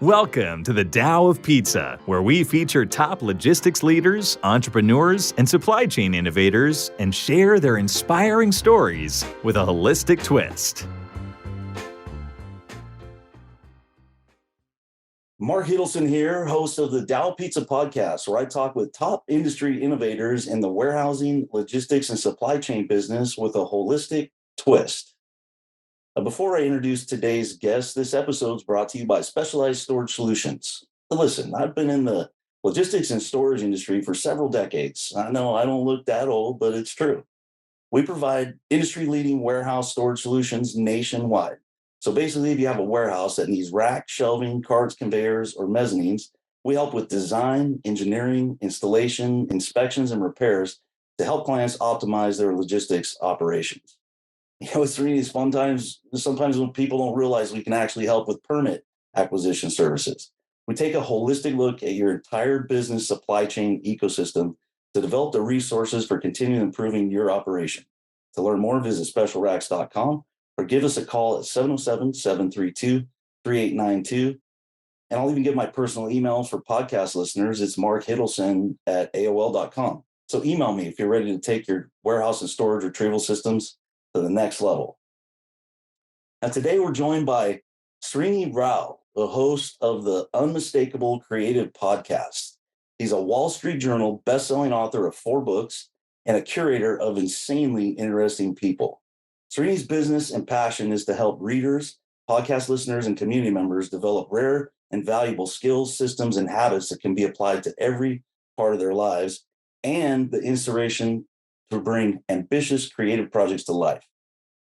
Welcome to the Tao of Pizza, where we feature top logistics leaders, entrepreneurs, and supply chain innovators and share their inspiring stories with a holistic twist. Mark Hiddleson here, host of the Tao Pizza Podcast, where I talk with top industry innovators in the warehousing, logistics, and supply chain business with a holistic twist. Before I introduce today's guest, this episode is brought to you by Specialized Storage Solutions. Now listen, I've been in the logistics and storage industry for several decades. I know I don't look that old, but it's true. We provide industry-leading warehouse storage solutions nationwide. So basically, if you have a warehouse that needs rack, shelving, carts, conveyors, or mezzanines, we help with design, engineering, installation, inspections, and repairs to help clients optimize their logistics operations. Srini, it's fun times, sometimes when people don't realize we can actually help with permit acquisition services. We take a holistic look at your entire business supply chain ecosystem to develop the resources for continuing improving your operation. To learn more, visit specialracks.com or give us a call at 707-732-3892. And I'll even give my personal email for podcast listeners. It's markhiddleson@aol.com. So email me if you're ready to take your warehouse and storage retrieval systems to the next level. Now, today we're joined by Srinivas Rao, the host of the Unmistakable Creative Podcast. He's a Wall Street Journal best-selling author of 4 books and a curator of insanely interesting people. Srini's business and passion is to help readers, podcast listeners, and community members develop rare and valuable skills, systems, and habits that can be applied to every part of their lives, and the inspiration to bring ambitious creative projects to life.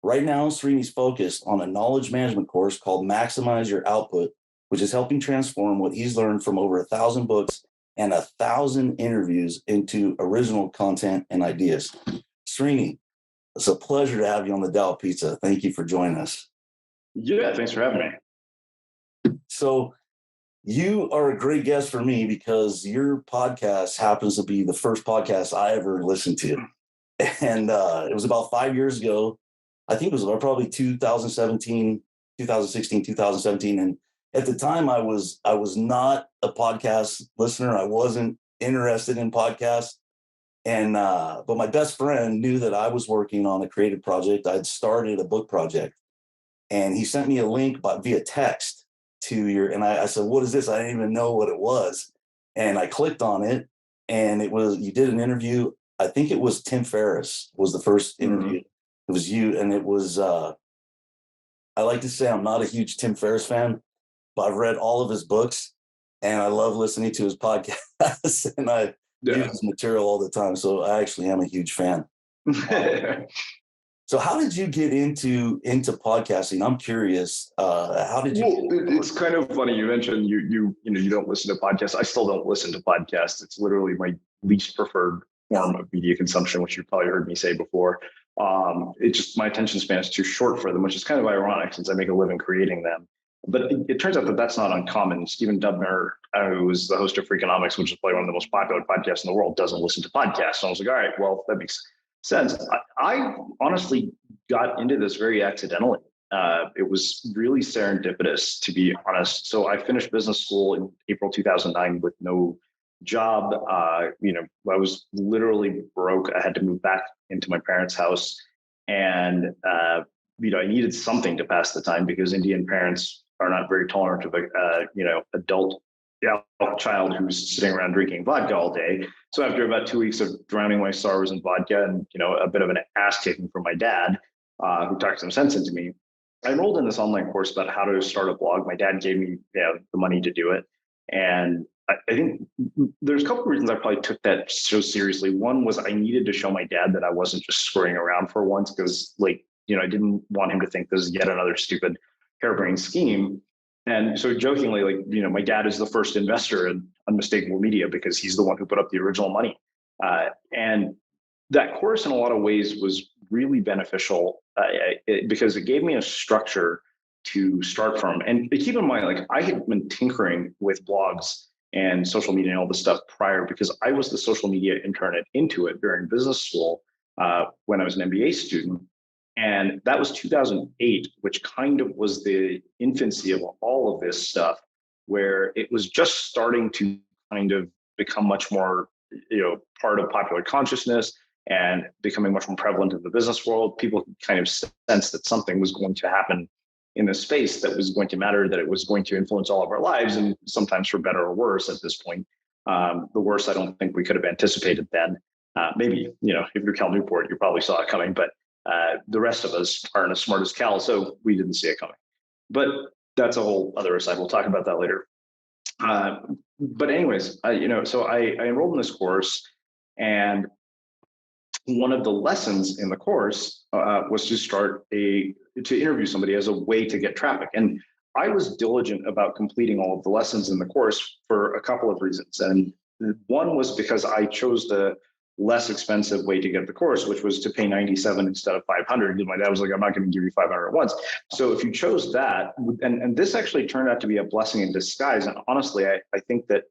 Right now, Srini's focused on a knowledge management course called Maximize Your Output, which is helping transform what he's learned from over 1,000 books and 1,000 interviews into original content and ideas. Srini, it's a pleasure to have you on the Tao Pizza. Thank you for joining us. Yeah, thanks for having me. So you are a great guest for me because your podcast happens to be the first podcast I ever listened to. And it was about 5 years ago. I think it was probably 2016, 2017. And at the time I was not a podcast listener. I wasn't interested in podcasts. And but my best friend knew that I was working on a creative project. I'd started a book project, and he sent me a link via text to your, and I said, "What is this?" I didn't even know what it was. And I clicked on it, and you did an interview. I think it was Tim Ferriss was the first interview. Mm-hmm. It was you. And it was, I like to say I'm not a huge Tim Ferriss fan, but I've read all of his books and I love listening to his podcasts and I use his material all the time. So I actually am a huge fan. So how did you get into podcasting? I'm curious. How did you? Well, it's kind of funny. You mentioned you don't listen to podcasts. I still don't listen to podcasts. It's literally my least preferred form of media consumption, which you probably heard me say before. It's just my attention span is too short for them, which is kind of ironic since I make a living creating them. But it turns out that that's not uncommon. Stephen Dubner, who is the host of Freakonomics, which is probably one of the most popular podcasts in the world, doesn't listen to podcasts. So I was like, all right, well, that makes sense. I honestly got into this very accidentally. It was really serendipitous, to be honest. So I finished business school in April 2009 with no job. I was literally broke. I had to move back into my parents' house, and I needed something to pass the time because Indian parents are not very tolerant of adult child who's sitting around drinking vodka all day. So after about 2 weeks of drowning my sorrows in vodka and a bit of an ass kicking from my dad, who talked some sense into me, I enrolled in this online course about how to start a blog. My dad gave me the money to do it, and I think there's a couple of reasons I probably took that so seriously. One was I needed to show my dad that I wasn't just screwing around for once because, I didn't want him to think this is yet another stupid harebrained scheme. And so jokingly, my dad is the first investor in Unmistakable Media because he's the one who put up the original money. And that course in a lot of ways was really beneficial because it gave me a structure to start from. And keep in mind, I had been tinkering with blogs and social media and all this stuff prior because I was the social media intern at Intuit during business school when I was an MBA student. And that was 2008, which kind of was the infancy of all of this stuff. where it was just starting to kind of become much more, part of popular consciousness and becoming much more prevalent in the business world. People kind of sensed that something was going to happen in the space that was going to matter, that it was going to influence all of our lives, and sometimes for better or worse at this point. The worst, I don't think we could have anticipated then. Maybe, if you're Cal Newport, you probably saw it coming, but the rest of us aren't as smart as Cal, so we didn't see it coming. But that's a whole other aside. We'll talk about that later. But anyways, so I enrolled in this course, and one of the lessons in the course was to interview somebody as a way to get traffic. And I was diligent about completing all of the lessons in the course for a couple of reasons. And one was because I chose the less expensive way to get the course, which was to pay $97 instead of $500. My dad was like, I'm not going to give you $500 at once. So if you chose that, and this actually turned out to be a blessing in disguise. And honestly, I think that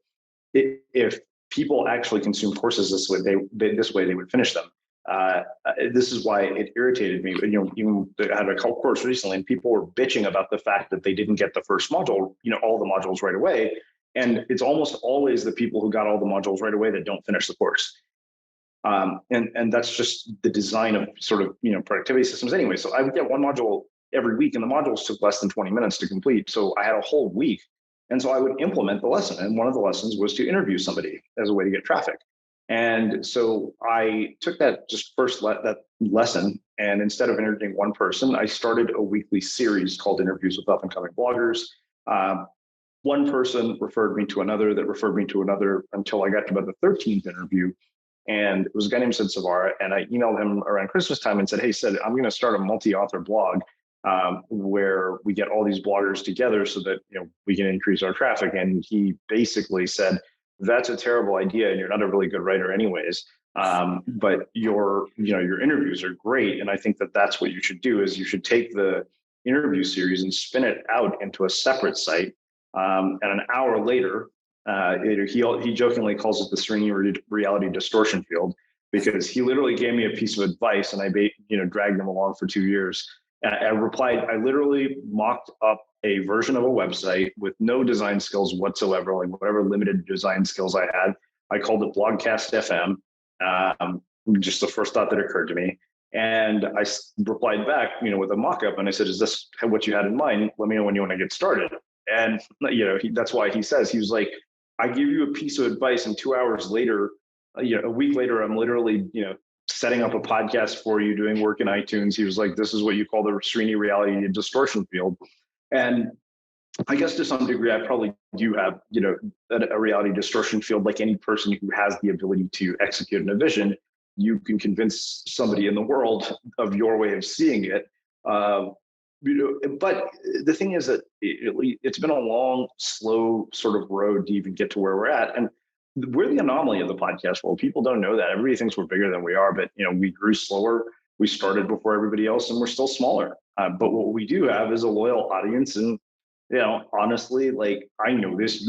if people actually consume courses this way, they would finish them. This is why it irritated me. Even I had a course recently, and people were bitching about the fact that they didn't get the first module, all the modules right away. And it's almost always the people who got all the modules right away that don't finish the course. And that's just the design of sort of, productivity systems anyway. So I would get one module every week, and the modules took less than 20 minutes to complete. So I had a whole week. And so I would implement the lesson. And one of the lessons was to interview somebody as a way to get traffic. And so I took that that lesson, and instead of interviewing one person, I started a weekly series called Interviews with Up and Coming Bloggers. One person referred me to another that referred me to another until I got to about the 13th interview. And it was a guy named Sid Savara. And I emailed him around Christmas time and said, hey, Sid, I'm going to start a multi-author blog where we get all these bloggers together so that we can increase our traffic. And he basically said, that's a terrible idea, and you're not a really good writer anyways. But your interviews are great. And I think that that's what you should do, is you should take the interview series and spin it out into a separate site. And an hour later, he jokingly calls it the Srini reality distortion field, because he literally gave me a piece of advice, and I dragged him along for 2 years. And I replied, I literally mocked up a version of a website with no design skills whatsoever, like whatever limited design skills I had. I called it Blogcast FM, just the first thought that occurred to me. And I replied back, with a mock-up, and I said, is this what you had in mind? Let me know when you want to get started. And, that's why he was like, I give you a piece of advice, and 2 hours later, a week later, I'm literally, setting up a podcast for you, doing work in iTunes. He was like, this is what you call the Srini reality distortion field. And I guess to some degree, I probably do have, a reality distortion field. Like any person who has the ability to execute a vision, you can convince somebody in the world of your way of seeing it. But the thing is that it's been a long, slow sort of road to even get to where we're at. And we're the anomaly of the podcast world. People don't know that. Everybody thinks we're bigger than we are, but we grew slower. We started before everybody else, and we're still smaller. But what we do have is a loyal audience. And, honestly, like, I know this,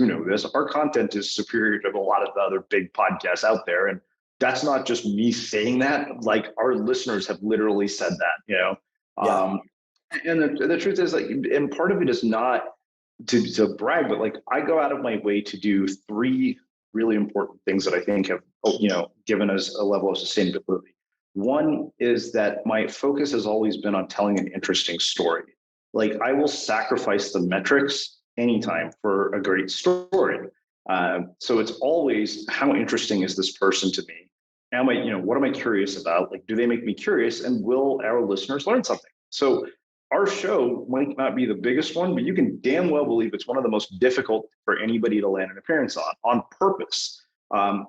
our content is superior to a lot of the other big podcasts out there. And that's not just me saying that. Like, our listeners have literally said that, Yeah. And the truth is, like, and part of it is not to brag, but like, I go out of my way to do 3 really important things that I think have, given us a level of sustainability. One is that my focus has always been on telling an interesting story. Like, I will sacrifice the metrics anytime for a great story. So it's always, how interesting is this person to me? What am I curious about? Like, do they make me curious, and will our listeners learn something? So our show might not be the biggest one, but you can damn well believe it's one of the most difficult for anybody to land an appearance on purpose.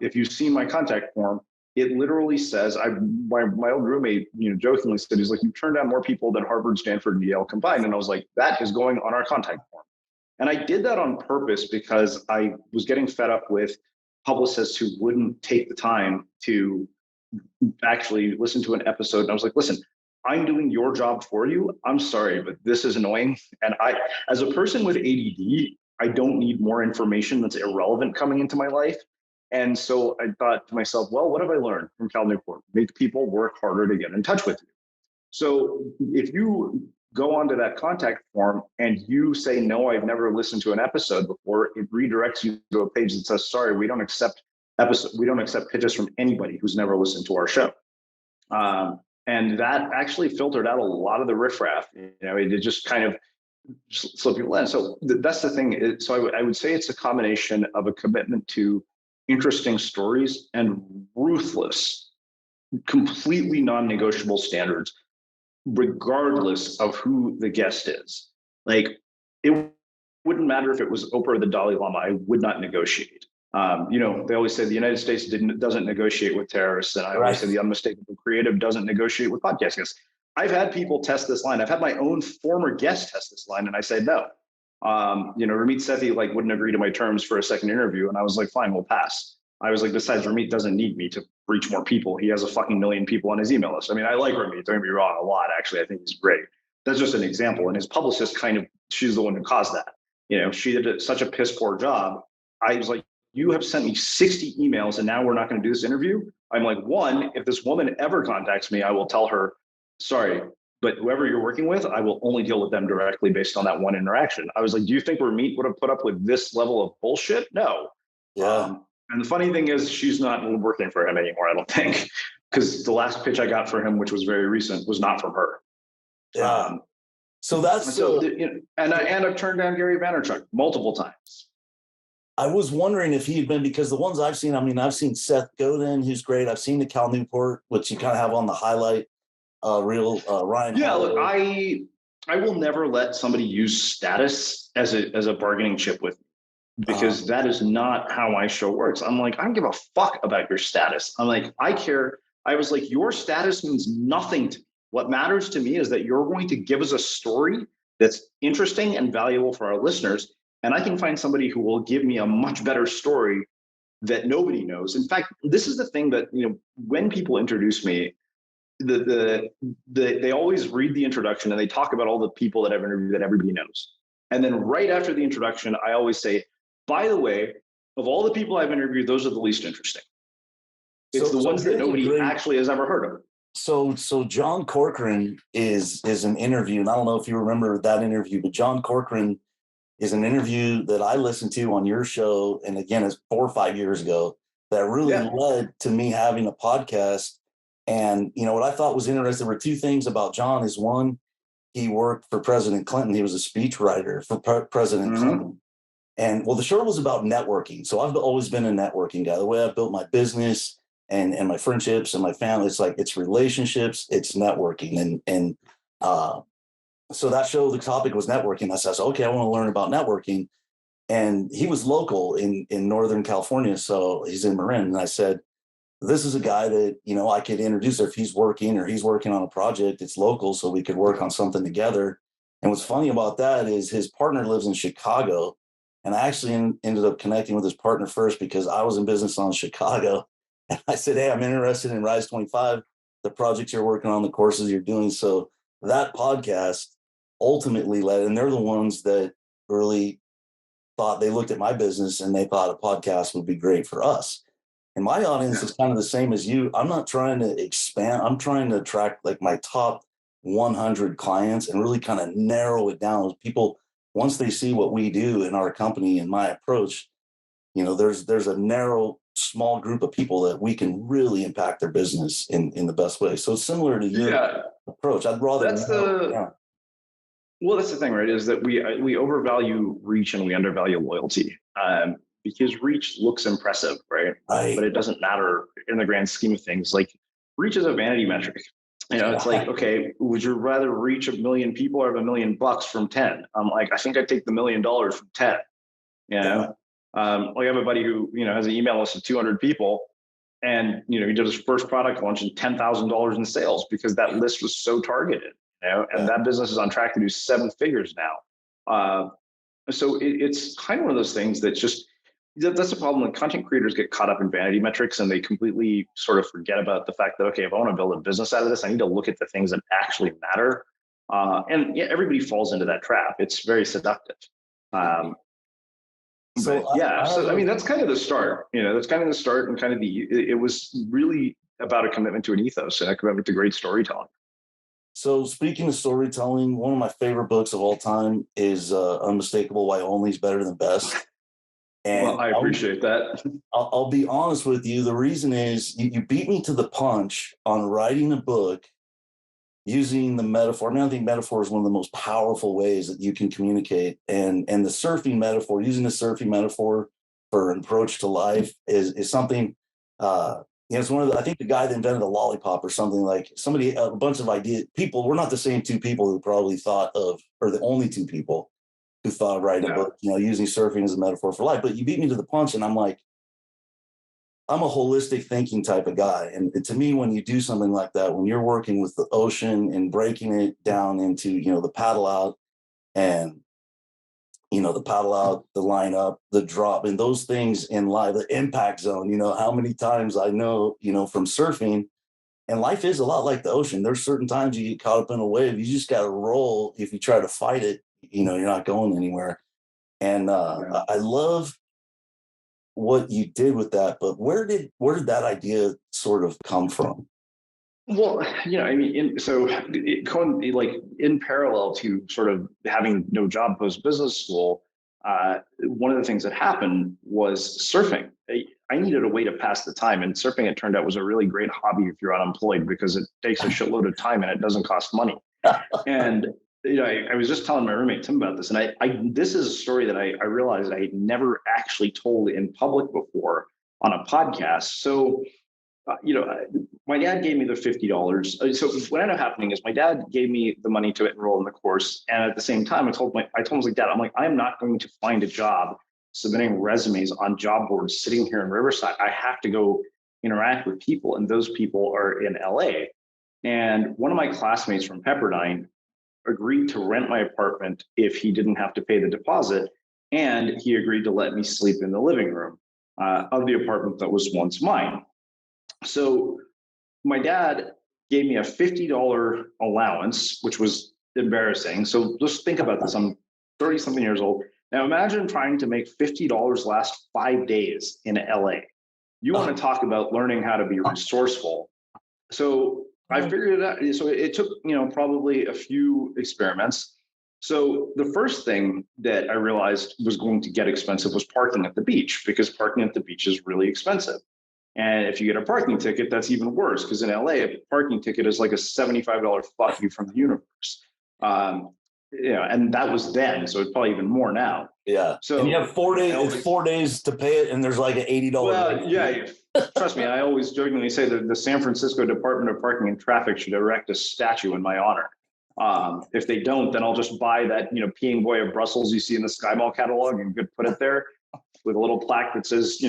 If you've seen my contact form, it literally says, my old roommate, jokingly said, he's like, you turned down more people than Harvard, Stanford, and Yale combined. And I was like, that is going on our contact form. And I did that on purpose because I was getting fed up with publicists who wouldn't take the time to actually listen to an episode. And I was like, listen, I'm doing your job for you. I'm sorry, but this is annoying. And as a person with ADD, I don't need more information that's irrelevant coming into my life. And so I thought to myself, well, what have I learned from Cal Newport? Make people work harder to get in touch with you. So if you go onto that contact form and you say, no, I've never listened to an episode before, it redirects you to a page that says, sorry, we don't accept pitches from anybody who's never listened to our show. And that actually filtered out a lot of the riffraff. It just kind of slip people in. So that's the thing. So I would say it's a combination of a commitment to interesting stories and ruthless, completely non-negotiable standards, regardless of who the guest is. Like, it wouldn't matter if it was Oprah or the Dalai Lama. I would not negotiate. They always say the United States doesn't negotiate with terrorists, and I always say the Unmistakable Creative doesn't negotiate with podcast guests. I've had people test this line. I've had my own former guest test this line, and I said no. Ramit Sethi wouldn't agree to my terms for a second interview, and I was like, fine, we'll pass. I was like, besides, Ramit doesn't need me to reach more people. He has a fucking million people on his email list. I mean, I like Ramit, don't get me wrong, a lot, actually. I think he's great. That's just an example. And his publicist she's the one who caused that. She did such a piss poor job. I was like, you have sent me 60 emails and now we're not going to do this interview. I'm like, one, if this woman ever contacts me, I will tell her, sorry, but whoever you're working with, I will only deal with them directly based on that one interaction. I was like, do you think Ramit would have put up with this level of bullshit? No. Yeah. And the funny thing is, she's not working for him anymore, I don't think, because the last pitch I got for him, which was very recent, was not from her. Yeah. And I've turned down Gary Vaynerchuk multiple times. I was wondering if he'd been, because the ones I've seen, I've seen Seth Godin, who's great. I've seen the Cal Newport, which you kind of have on the highlight reel. Ryan. Yeah, look, I will never let somebody use status as a bargaining chip with me, because that is not how my show works. I'm like, I don't give a fuck about your status. I'm like, I care. I was like, your status means nothing to me. What matters to me is that you're going to give us a story that's interesting and valuable for our listeners. And I can find somebody who will give me a much better story that nobody knows. In fact, this is the thing that, when people introduce me, they always read the introduction and they talk about all the people that I've interviewed that everybody knows. And then right after the introduction, I always say, by the way, of all the people I've interviewed, those are the least interesting. It's the ones that nobody actually has ever heard of. So John Corcoran is an interview, and I don't know if you remember that interview, but John Corcoran is an interview that I listened to on your show, and again, it's 4 or 5 years ago, that really led to me having a podcast. And what I thought was interesting, there were two things about John. Is one, he worked for President Clinton. He was a speechwriter for President Clinton. And the show was about networking. So I've always been a networking guy. The way I built my business and my friendships and my family, it's relationships, it's networking. And so that show, the topic was networking. I said, okay, I want to learn about networking. And he was local in Northern California. So he's in Marin. And I said, this is a guy that, I could introduce if he's working on a project. It's local, so we could work on something together. And what's funny about that is his partner lives in Chicago. And I actually ended up connecting with his partner first because I was in business on Chicago. And I said, hey, I'm interested in Rise 25, the projects you're working on, the courses you're doing. So that podcast ultimately led, and they're the ones that really thought, they looked at my business and they thought a podcast would be great for us. And my audience is kind of the same as you. I'm not trying to expand. I'm trying to attract my top 100 clients and really kind of narrow it down. People, once they see what we do in our company and my approach, there's a narrow, small group of people that we can really impact their business in the best way. So it's similar to your approach. I'd rather. Well, that's the thing, right? Is that we overvalue reach and we undervalue loyalty. Because reach looks impressive, right? But it doesn't matter in the grand scheme of things. Reach is a vanity metric. It's like, okay, would you rather reach 1 million people or have $1 million from 10? I'm like, I think I'd take the $1 million from 10. I have a buddy who, has an email list of 200 people, and, he did his first product launch and $10,000 in sales because that list was so targeted, and that business is on track to do 7 figures now. So it's kind of one of those things that's just, that's the problem when content creators get caught up in vanity metrics and they completely sort of forget about the fact that, okay, if I want to build a business out of this, I need to look at the things that actually matter. Everybody falls into that trap. It's very seductive. That's kind of the start, that's kind of the start, and kind of it was really about a commitment to an ethos and a commitment to great storytelling. So speaking of storytelling, one of my favorite books of all time is Unmistakable: Why Only is Better Than Best. And Well, I appreciate that. I'll be honest with you. The reason is you beat me to the punch on writing a book using the metaphor. I mean, I think metaphor is one of the most powerful ways that you can communicate. And the surfing metaphor, using the surfing metaphor for an approach to life is something, it's one of the, I think the guy that invented the lollipop or something, like somebody, a bunch of ideas, people, we're not the same two people who probably thought of, or the only two people who thought of writing a book, using surfing as a metaphor for life. But you beat me to the punch, and I'm like, I'm a holistic thinking type of guy. And to me, when you do something like that, when you're working with the ocean and breaking it down into, the paddle out and, the paddle out, the line up, the drop, and those things in life, the impact zone, how many times I know, from surfing, and life is a lot like the ocean. There's certain times you get caught up in a wave. You just got to roll. If you try to fight it, you're not going anywhere. And I love what you did with that, but where did that idea sort of come from? Well, in parallel to sort of having no job post business school, one of the things that happened was surfing. I needed a way to pass the time, and surfing, it turned out, was a really great hobby if you're unemployed, because it takes a shitload of time and it doesn't cost money. And I was just telling my roommate Tim about this, and this is a story that I realized I had never actually told in public before on a podcast. So, my dad gave me the $50. So what ended up happening is my dad gave me the money to enroll in the course, and at the same time, I told him, like, Dad, I'm like, I am not going to find a job submitting resumes on job boards sitting here in Riverside. I have to go interact with people, and those people are in LA. And one of my classmates from Pepperdine agreed to rent my apartment if he didn't have to pay the deposit, and he agreed to let me sleep in the living room of the apartment that was once mine. So my dad gave me a $50 allowance, which was embarrassing. So just think about this. I'm 30-something years old. Now imagine trying to make $50 last 5 days in LA. You want to talk about learning how to be resourceful. So I figured it out. So it took, probably a few experiments. So the first thing that I realized was going to get expensive was parking at the beach, because parking at the beach is really expensive. And if you get a parking ticket, that's even worse, because in LA, a parking ticket is like a $75 fuck you from the universe. And that was then, so it's probably even more now. Yeah. So and you have 4 days. It's 4 days to pay it, and there's like an $80. Well, yeah. Trust me, I always jokingly say that the San Francisco Department of Parking and Traffic should erect a statue in my honor. If they don't, then I'll just buy that, peeing boy of Brussels you see in the Sky Mall catalog, and could put it there with a little plaque that says,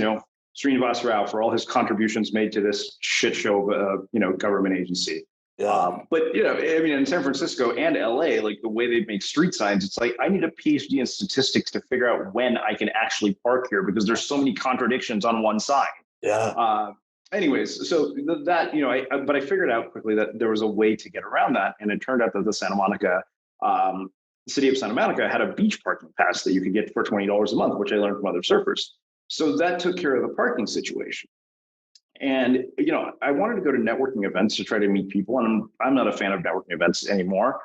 Srinivas Rao for all his contributions made to this shit show of, government agency. Yeah. But, in San Francisco and LA, like the way they make street signs, it's like, I need a PhD in statistics to figure out when I can actually park here, because there's so many contradictions on one sign. Yeah. Anyways, so that, but I figured out quickly that there was a way to get around that. And it turned out that the city of Santa Monica had a beach parking pass that you could get for $20 a month, which I learned from other surfers. So that took care of the parking situation. And, I wanted to go to networking events to try to meet people. And I'm not a fan of networking events anymore,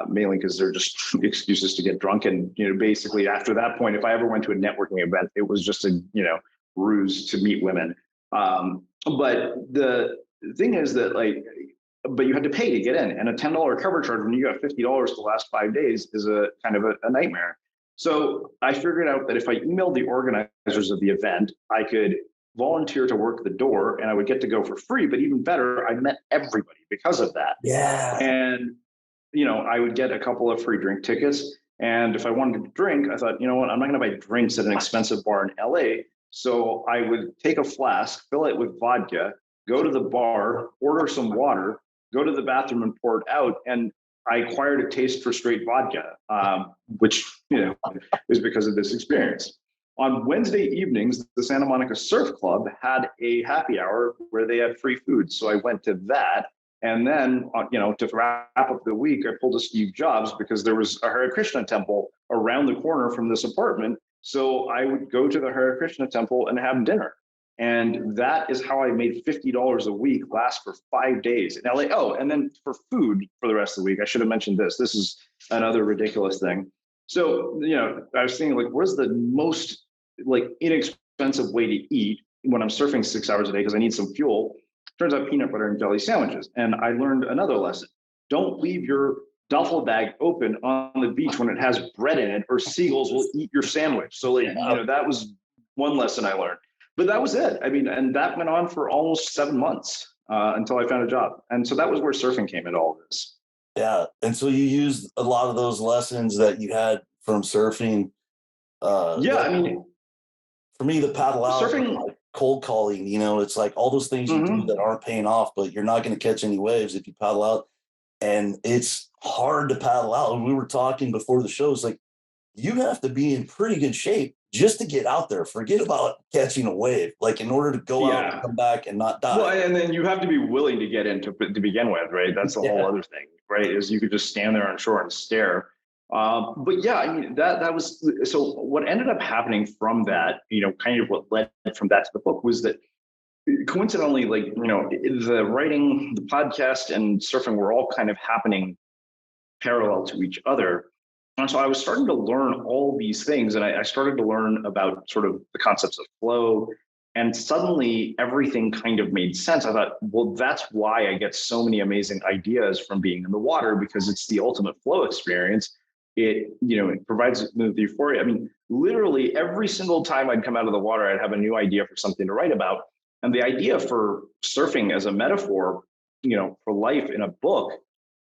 mainly because they're just excuses to get drunk. And, basically after that point, if I ever went to a networking event, it was just a, ruse to meet women. But the thing is that, but you had to pay to get in, and a $10 cover charge when you got $50 to last 5 days is a kind of a nightmare. So I figured out that if I emailed the organizers of the event, I could volunteer to work the door, and I would get to go for free. But even better, I met everybody because of that. Yeah. And, I would get a couple of free drink tickets. And if I wanted to drink, I thought, what, I'm not going to buy drinks at an expensive bar in LA. So I would take a flask, fill it with vodka, go to the bar, order some water, go to the bathroom and pour it out. And I acquired a taste for straight vodka, which, is because of this experience. On Wednesday evenings, the Santa Monica Surf Club had a happy hour where they had free food. So I went to that. And then, to wrap up the week, I pulled a Steve Jobs because there was a Hare Krishna temple around the corner from this apartment. So I would go to the Hare Krishna temple and have dinner. And that is how I made $50 a week last for 5 days in LA. Oh, and then for food for the rest of the week, I should have mentioned this. This is another ridiculous thing. So, I was thinking, like, what's the most inexpensive way to eat when I'm surfing 6 hours a day because I need some fuel? Turns out peanut butter and jelly sandwiches. And I learned another lesson. Don't leave your duffel bag open on the beach when it has bread in it, or seagulls will eat your sandwich. So that was one lesson I learned. But that was it. I mean, and that went on for almost 7 months until I found a job. And so that was where surfing came into all this. Yeah. And so you used a lot of those lessons that you had from surfing. I mean, for me, the paddle out, surfing, like cold calling, it's like all those things you do that aren't paying off, but you're not going to catch any waves if you paddle out. And it's hard to paddle out. And we were talking before the show, it's like, you have to be in pretty good shape just to get out there. Forget about catching a wave, like in order to go out and come back and not die. Well, and then you have to be willing to get into to begin with, right? That's the whole other thing, right? Is you could just stand there on shore and stare. But yeah, I mean, that was, so what ended up happening from that, kind of what led from that to the book was that coincidentally, the writing, the podcast and surfing were all kind of happening parallel to each other. And so I was starting to learn all these things, and I started to learn about sort of the concepts of flow, and suddenly everything kind of made sense. I thought, well, that's why I get so many amazing ideas from being in the water, because it's the ultimate flow experience. It provides the euphoria. I mean, literally every single time I'd come out of the water, I'd have a new idea for something to write about. And the idea for surfing as a metaphor, for life in a book,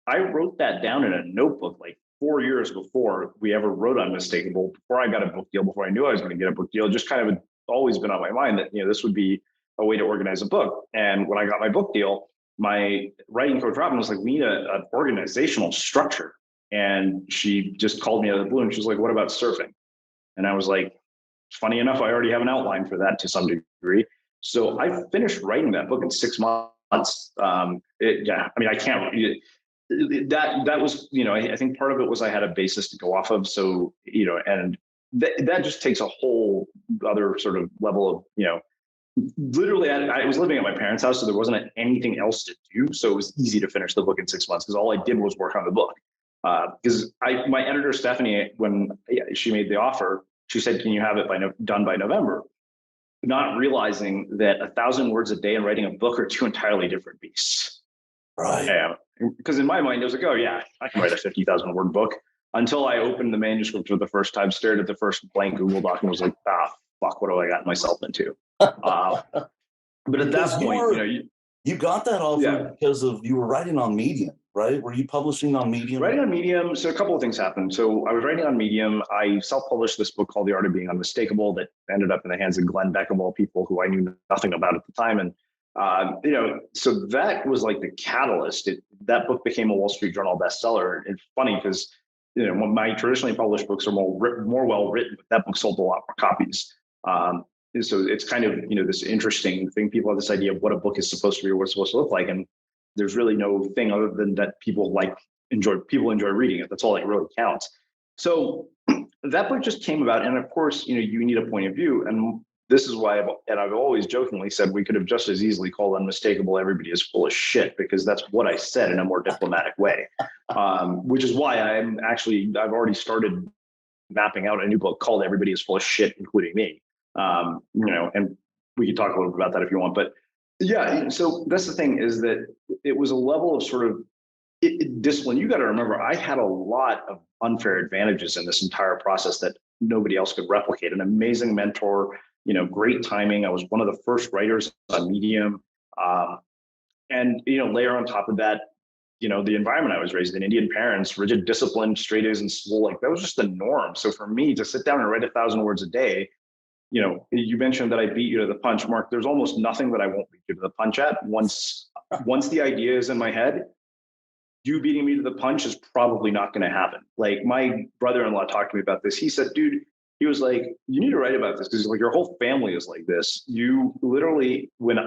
I wrote that down in a notebook like 4 years before we ever wrote Unmistakable, before I got a book deal, before I knew I was going to get a book deal. Just kind of always been on my mind that, this would be a way to organize a book. And when I got my book deal, my writing coach, Robin, was like, we need an organizational structure. And she just called me out of the blue and she was like, what about surfing? And I was like, funny enough, I already have an outline for that to some degree. So I finished writing that book in 6 months. I mean, I can't read it. That was, I think part of it was I had a basis to go off of. So, and that just takes a whole other sort of level of, literally I was living at my parents' house, so there wasn't anything else to do. So it was easy to finish the book in 6 months because all I did was work on the book. Because my editor, Stephanie, when she made the offer, she said, can you have it done by November? Not realizing that 1,000 words a day and writing a book are two entirely different beasts. Right. Yeah. Because in my mind, it was like, oh yeah, I can write a 50,000 word book. Until I opened the manuscript for the first time, stared at the first blank Google doc and was like, fuck, what have I gotten myself into? But at that point, you got that offer because of you were writing on Medium, right? Were you publishing on Medium? Writing on Medium. So a couple of things happened. So I was writing on Medium. I self-published this book called The Art of Being Unmistakable that ended up in the hands of Glenn Beck, of all people, who I knew nothing about at the time. And so that was like the catalyst. That book became a Wall Street Journal bestseller. It's funny because when my traditionally published books are more well written, but that book sold a lot more copies. So it's kind of this interesting thing. People have this idea of what a book is supposed to be or what it's supposed to look like, and there's really no thing other than that people enjoy reading it. That's all that really counts. So that book just came about, and of course, you need a point of view, and this is why I've always jokingly said we could have just as easily called Unmistakable "Everybody is Full of Shit," because that's what I said in a more diplomatic way. Which is why I've already started mapping out a new book called "Everybody is Full of Shit, Including Me." And we can talk a little bit about that if you want, but yeah. So that's the thing, is that it was a level of sort of discipline. You got to remember, I had a lot of unfair advantages in this entire process that nobody else could replicate. An amazing mentor, great timing. I was one of the first writers on Medium. And, layer on top of that, the environment I was raised in, Indian parents, rigid discipline, straight A's in school, like that was just the norm. So for me to sit down and write 1,000 words a day, you mentioned that I beat you to the punch, Mark. There's almost nothing that I won't beat you to the punch at. Once the idea is in my head, you beating me to the punch is probably not going to happen. Like my brother-in-law talked to me about this. He said, dude, he was like, you need to write about this because like your whole family is like this. You literally, and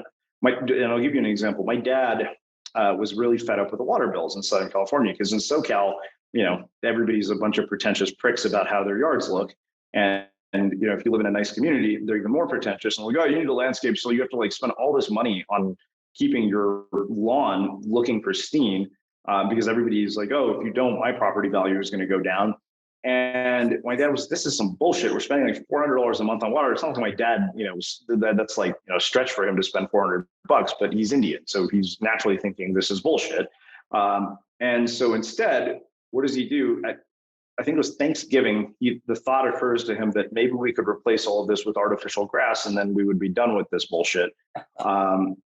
I'll give you an example. My dad was really fed up with the water bills in Southern California because in SoCal, everybody's a bunch of pretentious pricks about how their yards look. And if you live in a nice community, they're even more pretentious. And like, oh, you need a landscape, so you have to like spend all this money on keeping your lawn looking pristine, because everybody's like, oh, if you don't, my property value is going to go down. And my dad was, this is some bullshit. We're spending like $400 a month on water. It's not like my dad, that's like, stretch for him to spend $400, but he's Indian. So he's naturally thinking this is bullshit. And so instead, what does he do? I think it was Thanksgiving. The thought occurs to him that maybe we could replace all of this with artificial grass, and then we would be done with this bullshit.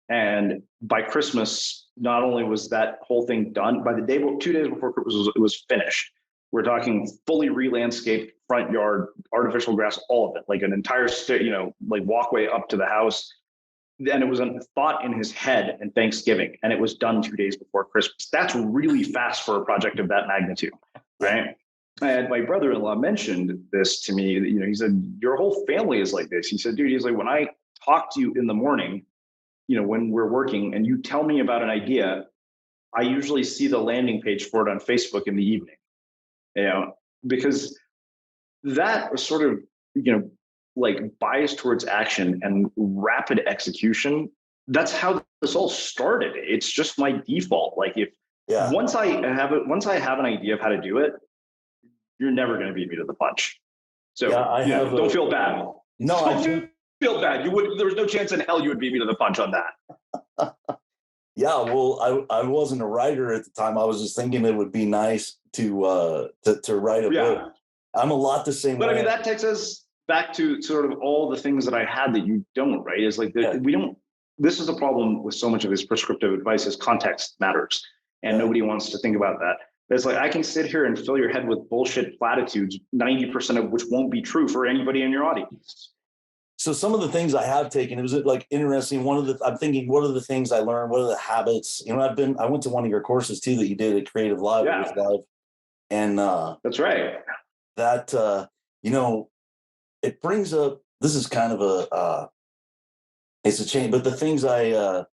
And by Christmas, not only was that whole thing done, by the day, 2 days before Christmas, it was finished. We're talking fully re-landscaped front yard, artificial grass, all of it, like an entire, like walkway up to the house. And it was a thought in his head and Thanksgiving, and it was done 2 days before Christmas. That's really fast for a project of that magnitude, right? And my brother-in-law mentioned this to me. He said, your whole family is like this. He said, dude, he's like, when I talk to you in the morning, when we're working and you tell me about an idea, I usually see the landing page for it on Facebook in the evening, because that was sort of, like bias towards action and rapid execution. That's how this all started. It's just my default. Like once I have an idea of how to do it, you're never going to beat me to the punch. So don't feel bad. No, don't feel bad. There was no chance in hell you would beat me to the punch on that. Yeah, well, I wasn't a writer at the time. I was just thinking it would be nice to write a book. I'm a lot the same way. But I mean, that takes us back to sort of all the things that I had that you don't, right? Is like we don't. This is the problem with so much of this prescriptive advice: is context matters, and nobody wants to think about that. It's like I can sit here and fill your head with bullshit platitudes, 90% of which won't be true for anybody in your audience. So some of the things I have taken, it was like interesting. I'm thinking, what are the things I learned? What are the habits? I went to one of your courses too that you did at Creative Live. Yeah. And that's right. That, it brings up, this is kind of it's a change, but the things I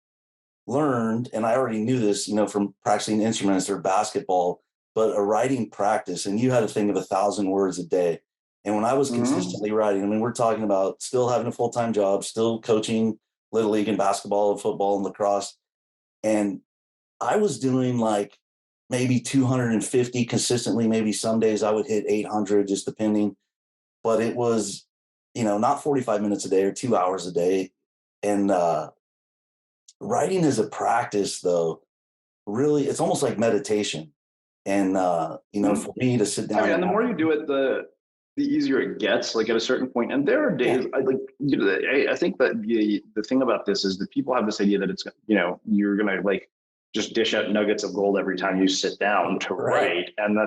learned, and I already knew this, from practicing instruments or basketball, but a writing practice, and you had a thing of 1,000 words a day. And when I was consistently writing, I mean, we're talking about still having a full-time job, still coaching Little League and basketball and football and lacrosse. And I was doing like maybe 250 consistently. Maybe some days I would hit 800, just depending. But it was, not 45 minutes a day or 2 hours a day. And writing as a practice, though, really, it's almost like meditation. And, for me to sit down. And the more you do it, the easier it gets, like at a certain point. And there are days I think that the thing about this is that people have this idea that it's, you're going to like just dish out nuggets of gold every time you sit down to write. And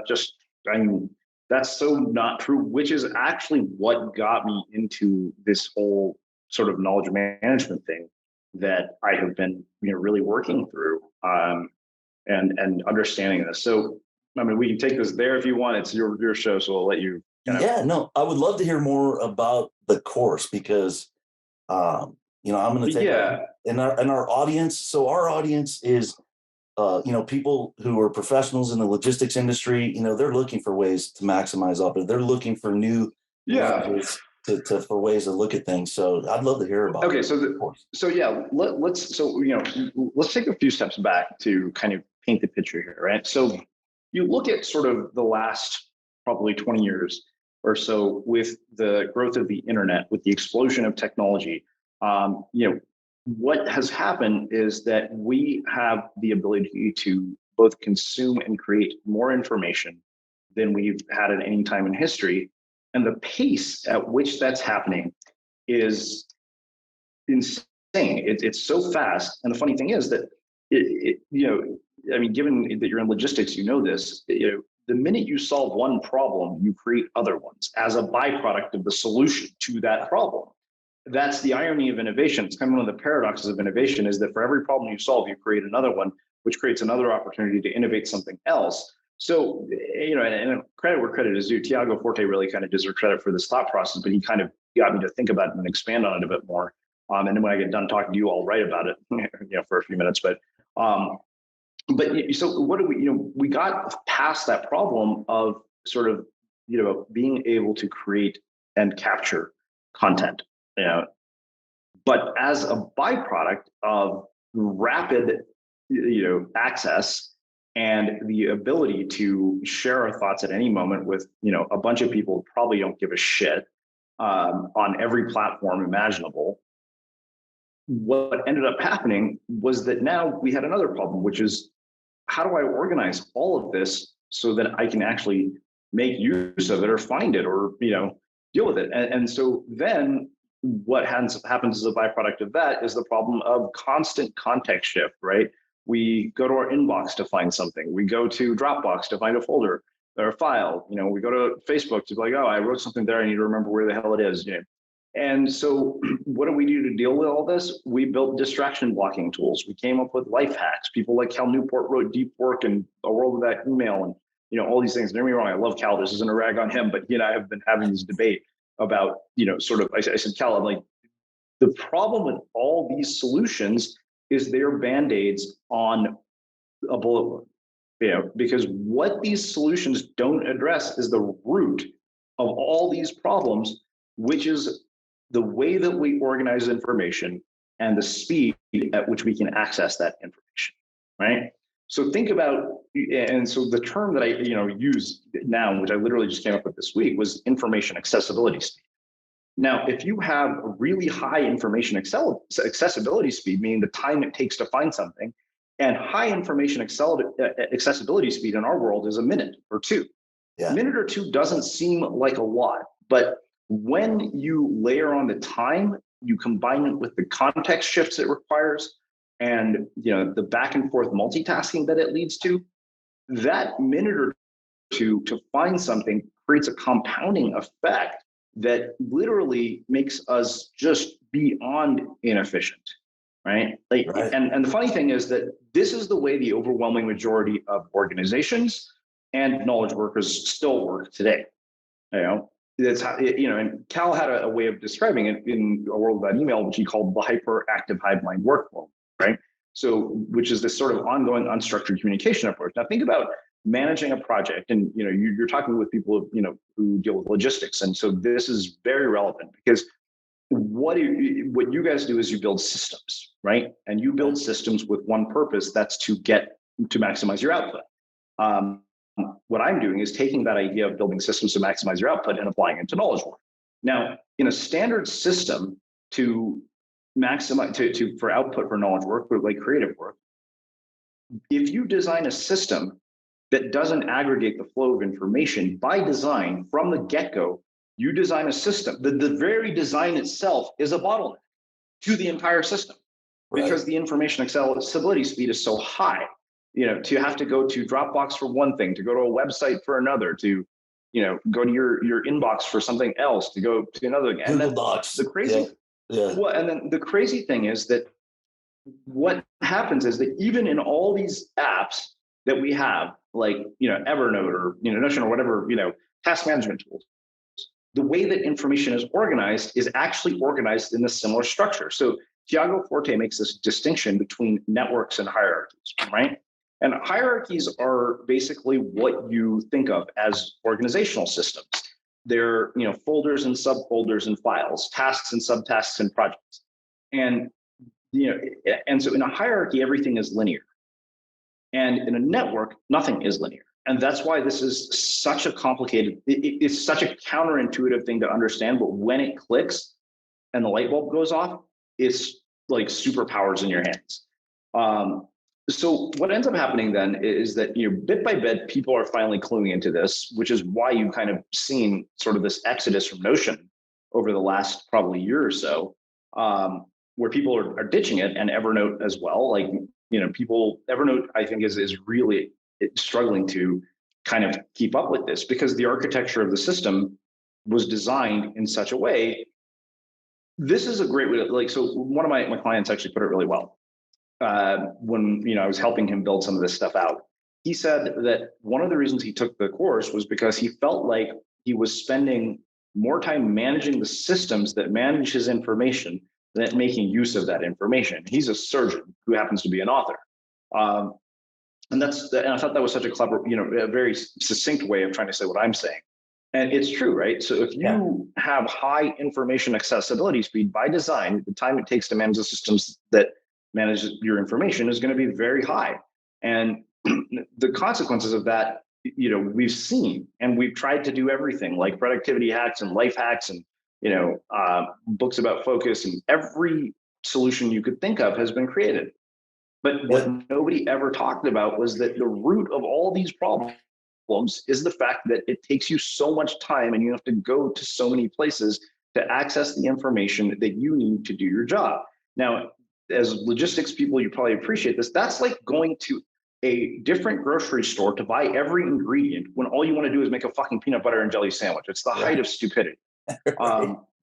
that's so not true, which is actually what got me into this whole sort of knowledge management thing that I have been, really working through, and understanding this. So, I mean, we can take this there if you want. It's your show, so I'll let you. I would love to hear more about the course because, I'm going to take in our audience. So our audience is, people who are professionals in the logistics industry. They're looking for ways to maximize up. They're looking for new ways for ways to look at things. So I'd love to hear about. Okay, let's take a few steps back to kind of paint the picture here, right? So you look at sort of the last probably 20 years or so with the growth of the internet, with the explosion of technology. What has happened is that we have the ability to both consume and create more information than we've had at any time in history. And the pace at which that's happening is insane. It's so fast. And the funny thing is that, given that you're in logistics, this, the minute you solve one problem, you create other ones as a byproduct of the solution to that problem. That's the irony of innovation. It's kind of one of the paradoxes of innovation, is that for every problem you solve, you create another one, which creates another opportunity to innovate something else. So, and credit where credit is due, Tiago Forte really kind of deserves credit for this thought process, but he kind of got me to think about it and expand on it a bit more. And then when I get done talking to you, I'll write about it, for a few minutes. But so what do we got past that problem of sort of, being able to create and capture content. You know, but as a byproduct of rapid, access and the ability to share our thoughts at any moment with, a bunch of people who probably don't give a shit on every platform imaginable, what ended up happening was that now we had another problem, which is how do I organize all of this so that I can actually make use of it or find it or, deal with it. And so then what happens as a byproduct of that is the problem of constant context shift, right? We go to our inbox to find something. We go to Dropbox to find a folder or a file. We go to Facebook to be like, oh, I wrote something there. I need to remember where the hell it is. And so what do we do to deal with all this? We built distraction blocking tools. We came up with life hacks. People like Cal Newport wrote Deep Work and A World Without Email and, all these things. Don't get me wrong, I love Cal. This isn't a rag on him, but I have been having this debate about, sort of, I said, Cal, I'm like, the problem with all these solutions is they're Band-Aids on a bullet wound, because what these solutions don't address is the root of all these problems, which is the way that we organize information and the speed at which we can access that information, right? So think about, and so the term that I use now, which I literally just came up with this week, was information accessibility speed. Now, if you have a really high information accessibility speed, meaning the time it takes to find something, and high information accessibility speed in our world is a minute or two. Yeah. A minute or two doesn't seem like a lot, but when you layer on the time, you combine it with the context shifts it requires, and the back and forth multitasking that it leads to, that minute or two to find something creates a compounding effect that literally makes us just beyond inefficient, right? Right. And the funny thing is that this is the way the overwhelming majority of organizations and knowledge workers still work today. That's how, and Cal had a way of describing it in A World Without Email, which he called the hyperactive hive mind workflow, right? So, which is this sort of ongoing unstructured communication approach. Now, think about managing a project, and you're talking with people who deal with logistics, and so this is very relevant because what you guys do is you build systems, right? And you build systems with one purpose, that's to maximize your output. What I'm doing is taking that idea of building systems to maximize your output and applying it to knowledge work. Now, in a standard system to maximize for output for knowledge work, like creative work, if you design a system that doesn't aggregate the flow of information by design from the get-go, you design a system. The very design itself is a bottleneck to the entire system, right? Because the information accessibility speed is so high. To have to go to Dropbox for one thing, to go to a website for another, to go to your inbox for something else, to go to another again. Google Docs. The crazy, well, and then the crazy thing is that what happens is that even in all these apps that we have, like Evernote or Notion or whatever task management tools, the way that information is organized is actually organized in a similar structure. So Tiago Forte makes this distinction between networks and hierarchies, right? And hierarchies are basically what you think of as organizational systems. They're folders and subfolders and files, tasks and subtasks and projects. And and so in a hierarchy, everything is linear. And in a network, nothing is linear. And that's why this is such a complicated, it's such a counterintuitive thing to understand, but when it clicks and the light bulb goes off, it's like superpowers in your hands. So what ends up happening then is that, bit by bit, people are finally cluing into this, which is why you've kind of seen sort of this exodus from Notion over the last probably year or so, where people are ditching it, and Evernote as well. Like, Evernote, I think, is really struggling to kind of keep up with this because the architecture of the system was designed in such a way. This is a great way to, so one of my clients actually put it really well. When I was helping him build some of this stuff out, he said that one of the reasons he took the course was because he felt like he was spending more time managing the systems that manage his information than making use of that information. He's a surgeon who happens to be an author. And I thought that was such a clever, a very succinct way of trying to say what I'm saying. And it's true, right? So if Yeah. you have high information accessibility speed by design, the time it takes to manage the systems that manage your information is going to be very high. And the consequences of that, we've seen, and we've tried to do everything like productivity hacks and life hacks and, books about focus, and every solution you could think of has been created. But what nobody ever talked about was that the root of all these problems is the fact that it takes you so much time and you have to go to so many places to access the information that you need to do your job. Now, as logistics people, you probably appreciate this. That's like going to a different grocery store to buy every ingredient when all you want to do is make a fucking peanut butter and jelly sandwich. It's the height of stupidity.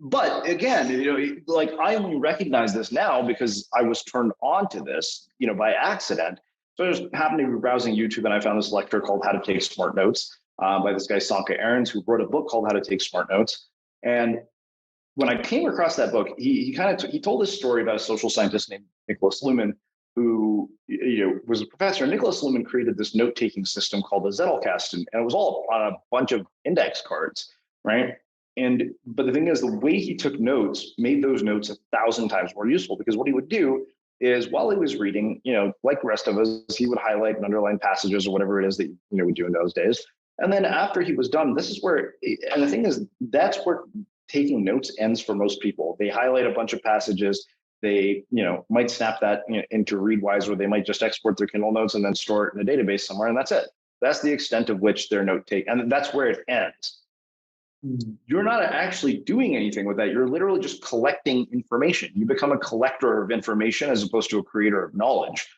But again, like I only recognize this now because I was turned on to this, by accident. So I just happened to be browsing YouTube and I found this lecture called How to Take Smart Notes by this guy, Sanka Ahrens, who wrote a book called How to Take Smart Notes. And when I came across that book, he told this story about a social scientist named Nicholas Luhmann, who was a professor. Nicholas Luhmann created this note-taking system called the Zettelkasten, and it was all on a bunch of index cards, right? But the thing is, the way he took notes made those notes 1,000 times more useful, because what he would do is while he was reading, like the rest of us, he would highlight and underline passages or whatever it is that we do in those days. And then after he was done, this is where, and the thing is, that's where taking notes ends for most people. They highlight a bunch of passages. They, might snap that into Readwise, or they might just export their Kindle notes and then store it in a database somewhere, and that's it. That's the extent of which their note take, and that's where it ends. You're not actually doing anything with that. You're literally just collecting information. You become a collector of information as opposed to a creator of knowledge.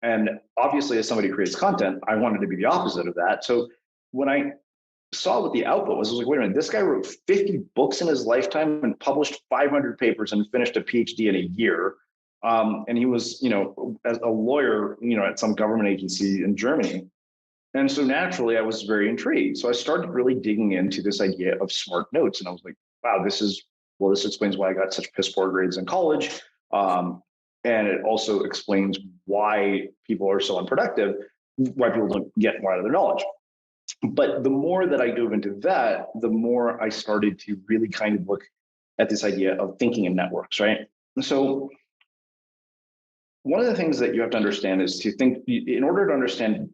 And obviously, as somebody who creates content, I wanted to be the opposite of that. So when I saw what the output was, I was like, wait a minute, this guy wrote 50 books in his lifetime and published 500 papers and finished a PhD in a year. And he was, as a lawyer, at some government agency in Germany. And so naturally, I was very intrigued. So I started really digging into this idea of smart notes. And I was like, wow, this explains why I got such piss poor grades in college. And it also explains why people are so unproductive, why people don't get more out of their knowledge. But the more that I dove into that, the more I started to really kind of look at this idea of thinking in networks, right? And so one of the things that you have to understand is to think, in order to understand,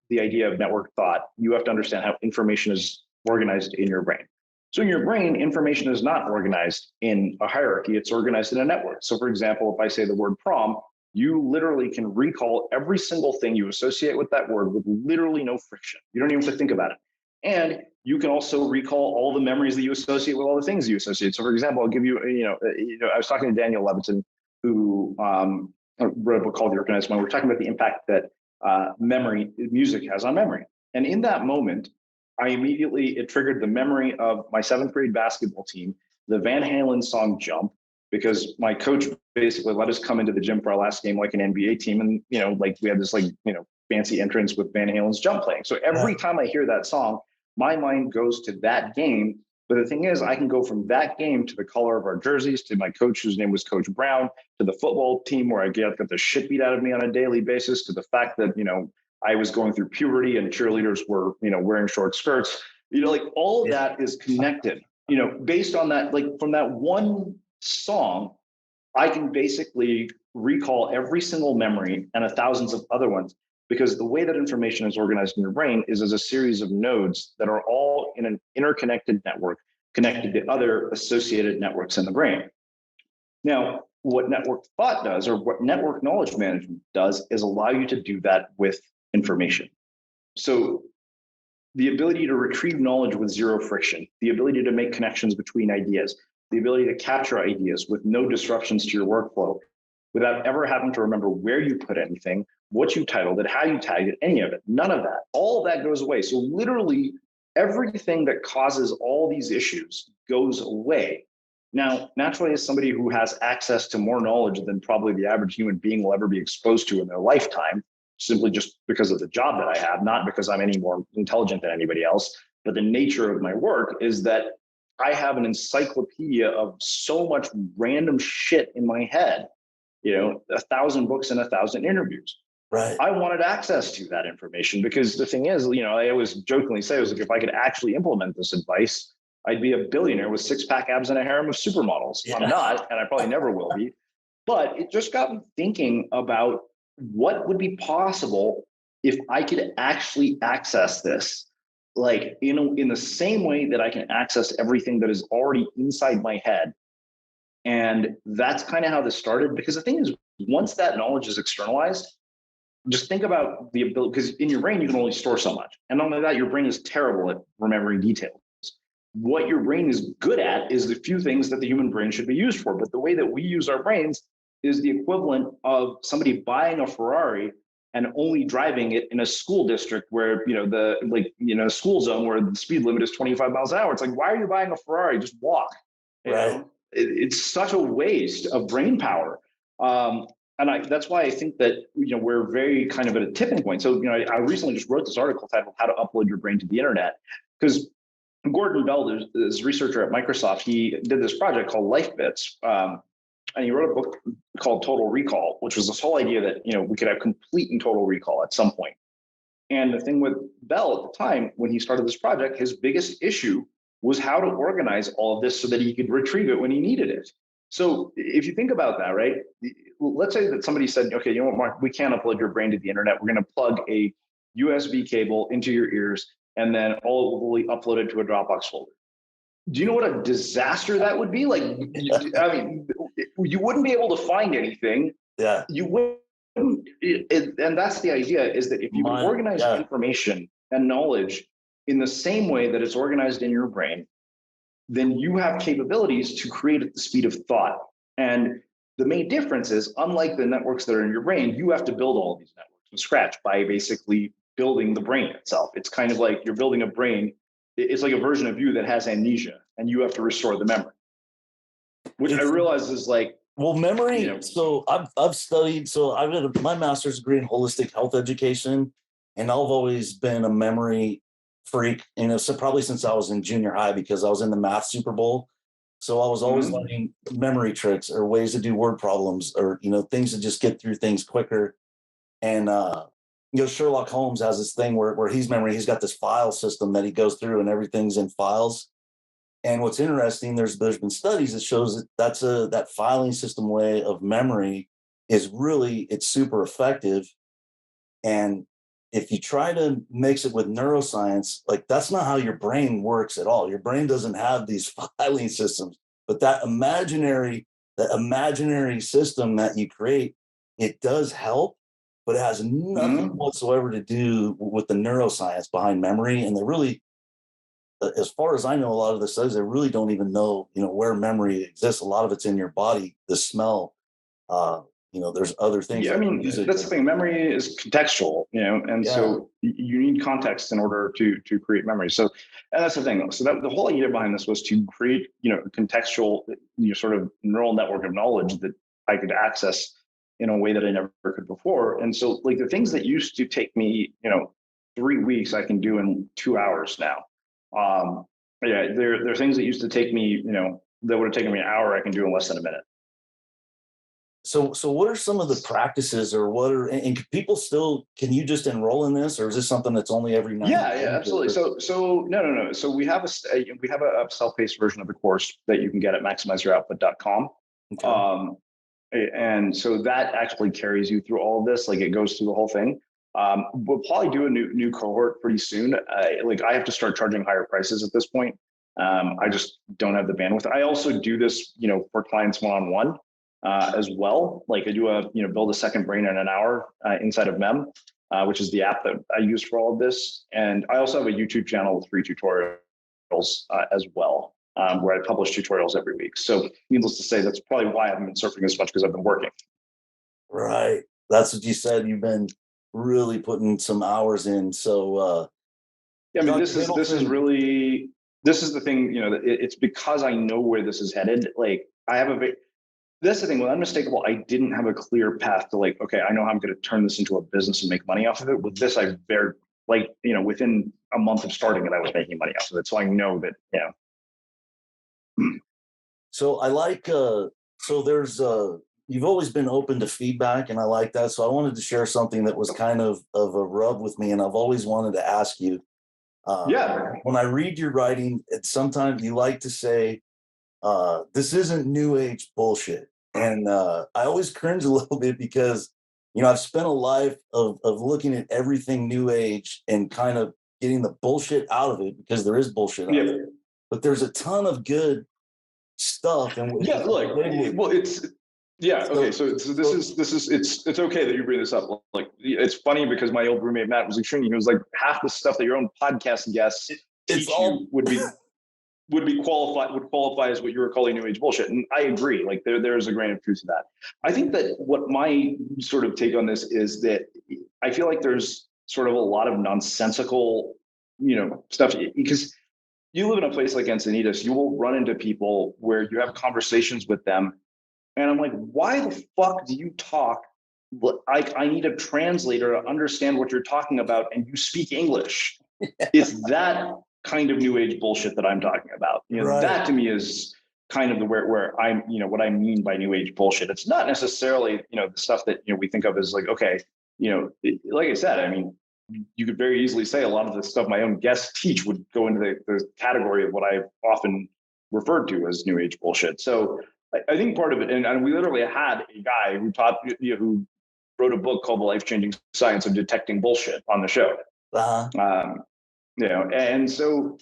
the idea of network thought, you have to understand how information is organized in your brain. So in your brain, information is not organized in a hierarchy, it's organized in a network. So for example, if I say the word prom, you literally can recall every single thing you associate with that word with literally no friction. You don't even have to think about it. And you can also recall all the memories that you associate with all the things you associate. So for example, I'll give you, I was talking to Daniel Levitin, who wrote a book called The Organized Mind. We're talking about the impact that music has on memory. And in that moment, it triggered the memory of my 7th grade basketball team, the Van Halen song Jump, because my coach basically let us come into the gym for our last game like an NBA team. And, we had this fancy entrance with Van Halen's Jump playing. So every time I hear that song, my mind goes to that game. But the thing is, I can go from that game to the color of our jerseys, to my coach, whose name was Coach Brown, to the football team where I got the shit beat out of me on a daily basis, to the fact that, I was going through puberty and cheerleaders were, wearing short skirts. All of that is connected, based on that, from that one song, I can basically recall every single memory and thousands of other ones, because the way that information is organized in your brain is as a series of nodes that are all in an interconnected network, connected to other associated networks in the brain. Now, what network thought does, or what network knowledge management does, is allow you to do that with information. So the ability to retrieve knowledge with zero friction, the ability to make connections between ideas, the ability to capture ideas with no disruptions to your workflow, without ever having to remember where you put anything, what you titled it, how you tagged it, any of it, none of that. All of that goes away. So literally everything that causes all these issues goes away. Now, naturally, as somebody who has access to more knowledge than probably the average human being will ever be exposed to in their lifetime, simply just because of the job that I have, not because I'm any more intelligent than anybody else, but the nature of my work is that I have an encyclopedia of so much random shit in my head, 1,000 books and 1,000 interviews. Right. I wanted access to that information because the thing is, I always jokingly say, I was like, if I could actually implement this advice, I'd be a billionaire with six-pack abs and a harem of supermodels. Yeah. I'm not, and I probably never will be. But it just got me thinking about what would be possible if I could actually access this, like in the same way that I can access everything that is already inside my head. And that's kind of how this started. Because the thing is, once that knowledge is externalized, just think about the ability, because in your brain, you can only store so much. And not only that, your brain is terrible at remembering details. What your brain is good at is the few things that the human brain should be used for. But the way that we use our brains is the equivalent of somebody buying a Ferrari and only driving it in a school district where, school zone where the speed limit is 25 miles an hour. It's like, why are you buying a Ferrari? Just walk. Right. It's such a waste of brain power. That's why I think that, we're very kind of at a tipping point. So, I recently just wrote this article titled How to Upload Your Brain to the Internet, because Gordon Bell, this researcher at Microsoft, he did this project called Life Bits. And he wrote a book called Total Recall, which was this whole idea that, we could have complete and total recall at some point. And the thing with Bell at the time, when he started this project, his biggest issue was how to organize all of this so that he could retrieve it when he needed it. So if you think about that, right, let's say that somebody said, okay, you know what, Mark, we can't upload your brain to the internet. We're going to plug a USB cable into your ears, and then all will be uploaded to a Dropbox folder. Do you know what a disaster that would be? Like, you wouldn't be able to find anything. Yeah. You wouldn't. And that's the idea, is that if you can organize information and knowledge in the same way that it's organized in your brain, then you have capabilities to create at the speed of thought. And the main difference is, unlike the networks that are in your brain, you have to build all of these networks from scratch by basically building the brain itself. It's kind of like you're building a brain. It's like a version of you that has amnesia, and you have to restore the memory, which I realize is like, well, memory. So I've studied. So I've got my master's degree in holistic health education, and I've always been a memory freak. So probably since I was in junior high, because I was in the math Super Bowl. So I was always learning memory tricks or ways to do word problems, or things to just get through things quicker. And Sherlock Holmes has this thing where he's got this file system that he goes through, and everything's in files. And what's interesting, there's been studies that shows that filing system way of memory is it's super effective. And if you try to mix it with neuroscience, like, that's not how your brain works at all. Your brain doesn't have these filing systems, but that imaginary system that you create, it does help, but it has nothing whatsoever to do with the neuroscience behind memory. And they really, as far as I know, a lot of the studies, they really don't even know, where memory exists. A lot of it's in your body, the smell, there's other things. Yeah, that's the thing. Memory is contextual, so you need context in order to create memory. So, and that's the thing. So that the whole idea behind this was to create, a contextual, sort of neural network of knowledge that I could access in a way that I never could before. And so, like, the things that used to take me, 3 weeks, I can do in 2 hours now. There are things that used to take me, that would have taken me an hour, I can do in less than a minute. So what are some of the practices, or and can you just enroll in this, or is this something that's only every night? Yeah, absolutely. So no. So we have a self-paced version of the course that you can get at maximizeyouroutput.com. Okay. And so that actually carries you through all of this. Like, it goes through the whole thing. We'll probably do a new cohort pretty soon. I have to start charging higher prices at this point. I just don't have the bandwidth. I also do this, for clients one-on-one. As well. Like, I do build a second brain in an hour inside of Mem, which is the app that I use for all of this. And I also have a YouTube channel with free tutorials as well, where I publish tutorials every week. So needless to say, that's probably why I haven't been surfing as much, because I've been working. Right. That's what you said. You've been really putting some hours in. So this is the thing, it's because I know where this is headed. Like, that's the thing with Unmistakable. I didn't have a clear path to, like, okay, I know how I'm going to turn this into a business and make money off of it. With this, within a month of starting it, I was making money off of it. So I know that, So I like, so there's you've always been open to feedback, and I like that. So I wanted to share something that was kind of a rub with me, and I've always wanted to ask you. Yeah. When I read your writing, sometimes you like to say, this isn't new age bullshit. And I always cringe a little bit because, I've spent a life of looking at everything new age and kind of getting the bullshit out of it, because there is bullshit out of it. But there's a ton of good stuff. And yeah, look, well, okay. So this is it's okay that you bring this up. Like, it's funny because my old roommate Matt was like, Srini, he was like, half the stuff that your own podcast guests teach you would qualify as what you were calling new age bullshit. And I agree. Like, there's a grain of truth to that. I think that what my sort of take on this is that I feel like there's sort of a lot of nonsensical, stuff, because you live in a place like Encinitas, you will run into people where you have conversations with them. And I'm like, why the fuck do you talk? I need a translator to understand what you're talking about, and you speak English. It's that kind of new age bullshit that I'm talking about. Right. That to me is kind of the where I'm, what I mean by new age bullshit. It's not necessarily, the stuff that, we think of as like, okay, like I said, I mean, you could very easily say a lot of the stuff my own guests teach would go into the category of what I've often referred to as new age bullshit. So I think part of it, and we literally had a guy who taught, who wrote a book called The Life-Changing Science of Detecting Bullshit on the show. And so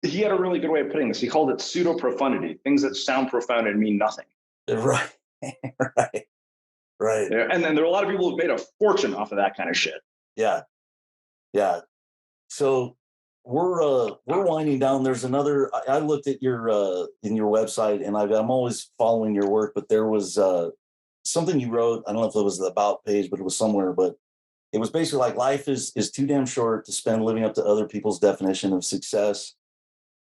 he had a really good way of putting this. He called it pseudo profundity, things that sound profound and mean nothing. Right. Right. And then there are a lot of people who've made a fortune off of that kind of shit. Yeah. So we're winding down. There's another. I looked at your in your website, and I'm always following your work. But there was something you wrote. I don't know if it was the about page, but it was somewhere. But it was basically like, life is too damn short to spend living up to other people's definition of success.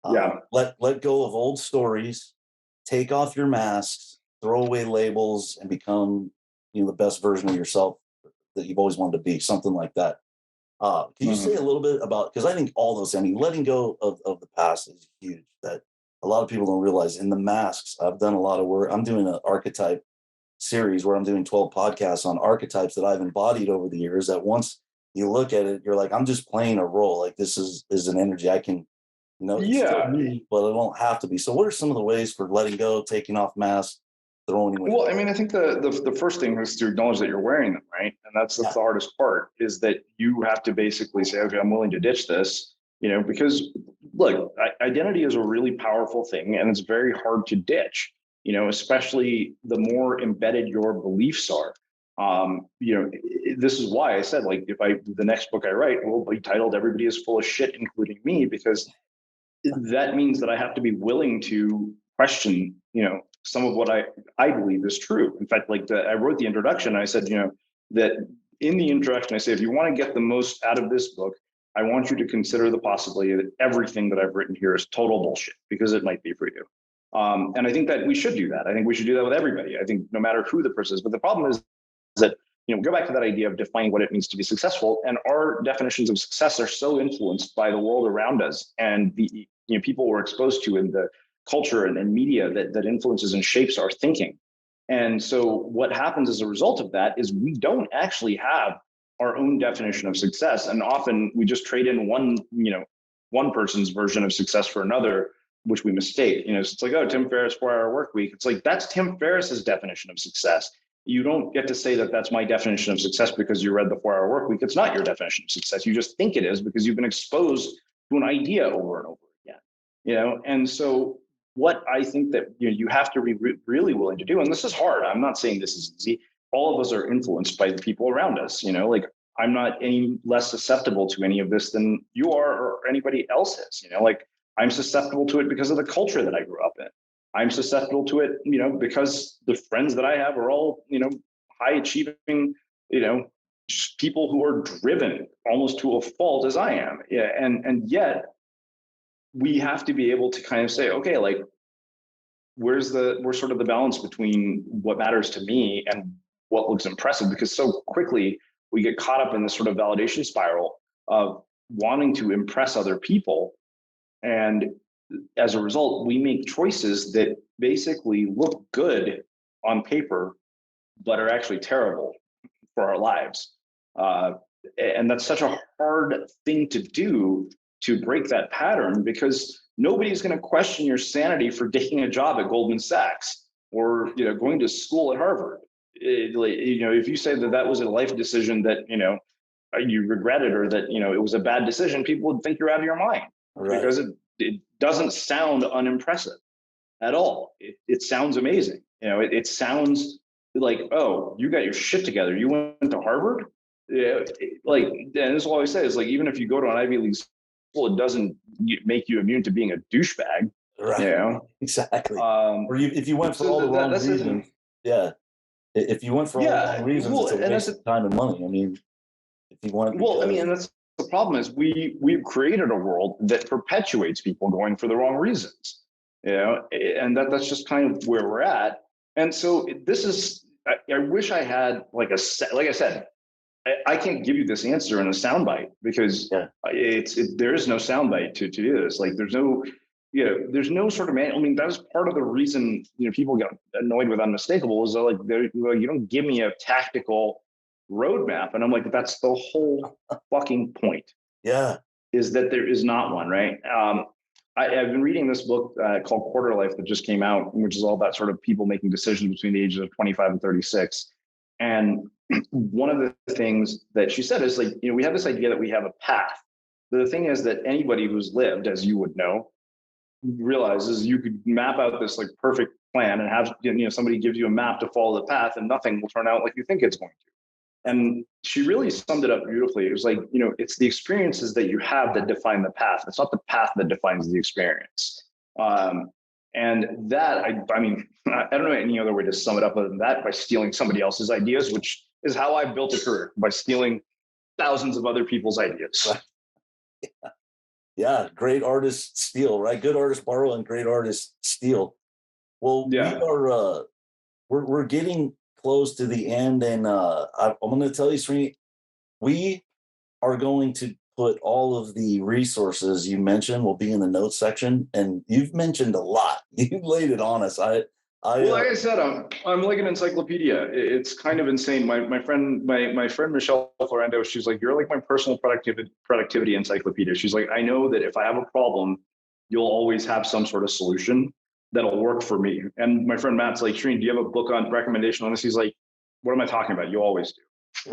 Let go of old stories, take off your masks, throw away labels, and become the best version of yourself that you've always wanted to be. Something like that. Can you say a little bit about, because I think all those, letting go of the past is huge, that a lot of people don't realize. In the masks, I've done a lot of work. I'm doing an archetype series where I'm doing 12 podcasts on archetypes that I've embodied over the years, that once you look at it, you're like, I'm just playing a role. Like, this is an energy I can, it's still me, but it won't have to be. So what are some of the ways for letting go, taking off masks, throwing away? Well, I think the first thing is to acknowledge that you're wearing them, right? And that's the hardest part, is that you have to basically say, okay, I'm willing to ditch this, because look, identity is a really powerful thing, and it's very hard to ditch, especially the more embedded your beliefs are. This is why I said, like, the next book I write will be titled "Everybody is Full of Shit, Including Me," because that means that I have to be willing to question, some of what I believe is true. In fact, I wrote the introduction, I said, that in the introduction, I say, if you want to get the most out of this book, I want you to consider the possibility that everything that I've written here is total bullshit, because it might be for you. And I think that we should do that. I think we should do that with everybody. I think no matter who the person is. But the problem is that, go back to that idea of defining what it means to be successful. And our definitions of success are so influenced by the world around us and the people we're exposed to in the culture and media that influences and shapes our thinking. And so what happens as a result of that is we don't actually have our own definition of success. And often we just trade in one person's version of success for another, which we mistake. So it's like, oh, Tim Ferriss 4-hour work week. It's like, that's Tim Ferriss's definition of success. You don't get to say that that's my definition of success because you read the 4-hour work week. It's not your definition of success. You just think it is because you've been exposed to an idea over and over again. And so what I think that you have to be really willing to do, and this is hard. I'm not saying this is easy. All of us are influenced by the people around us. Like, I'm not any less susceptible to any of this than you are or anybody else is. Like, I'm susceptible to it because of the culture that I grew up in. I'm susceptible to it, because the friends that I have are all, high achieving, people who are driven almost to a fault as I am. Yeah, and yet we have to be able to kind of say, okay, like, where's sort of the balance between what matters to me and what looks impressive? Because so quickly we get caught up in this sort of validation spiral of wanting to impress other people. And as a result, we make choices that basically look good on paper, but are actually terrible for our lives. And that's such a hard thing to do, to break that pattern, because nobody's going to question your sanity for taking a job at Goldman Sachs or going to school at Harvard. If you say that was a life decision that you regretted, or that it was a bad decision, people would think you're out of your mind, right? Because it doesn't sound unimpressive at all. It sounds amazing. It sounds like, oh, you got your shit together. You went to Harvard. Yeah, and this is what I always say is, like, even if you go to an Ivy League school, it doesn't make you immune to being a douchebag. Right. Exactly. Or if you went for all the wrong reasons. Yeah. If you went for all the wrong reasons, it's a waste of time and money. I mean, if you want to. And that's the problem, is we've created a world that perpetuates people going for the wrong reasons. And that's just kind of where we're at. And so this is, I wish I had like I said, I can't give you this answer in a soundbite, because there is no soundbite to do this. Like, there's no sort of manual. I mean, that was part of the reason people get annoyed with Unmistakable, is you don't give me a tactical roadmap, and I'm like, that's the whole fucking point. Yeah, is that there is not one, right? I've been reading this book called Quarter Life that just came out, which is all about sort of people making decisions between the ages of 25 and 36. And one of the things that she said is, like, we have this idea that we have a path. The thing is that anybody who's lived, as you would know, realizes you could map out this like perfect plan and have somebody gives you a map to follow the path, and nothing will turn out like you think it's going to. And she really summed it up beautifully. It was like, it's the experiences that you have that define the path. It's not the path that defines the experience. And that, I mean, I don't know any other way to sum it up other than that, by stealing somebody else's ideas, which is how I built a career, by stealing thousands of other people's ideas. Yeah, great artists steal, right? Good artists borrow and great artists steal. Well, we're getting close to the end, and I'm going to tell you, Srini, we are going to put all of the resources you mentioned will be in the notes section, and you've mentioned a lot. You laid it on us. Like I said, I'm like an encyclopedia. It's kind of insane. My friend Michelle Florendo, she's like, you're like my personal productivity encyclopedia. She's like, I know that if I have a problem, you'll always have some sort of solution that'll work for me. And my friend Matt's like, Srini, do you have a book on recommendation on this? He's like, what am I talking about? You always do.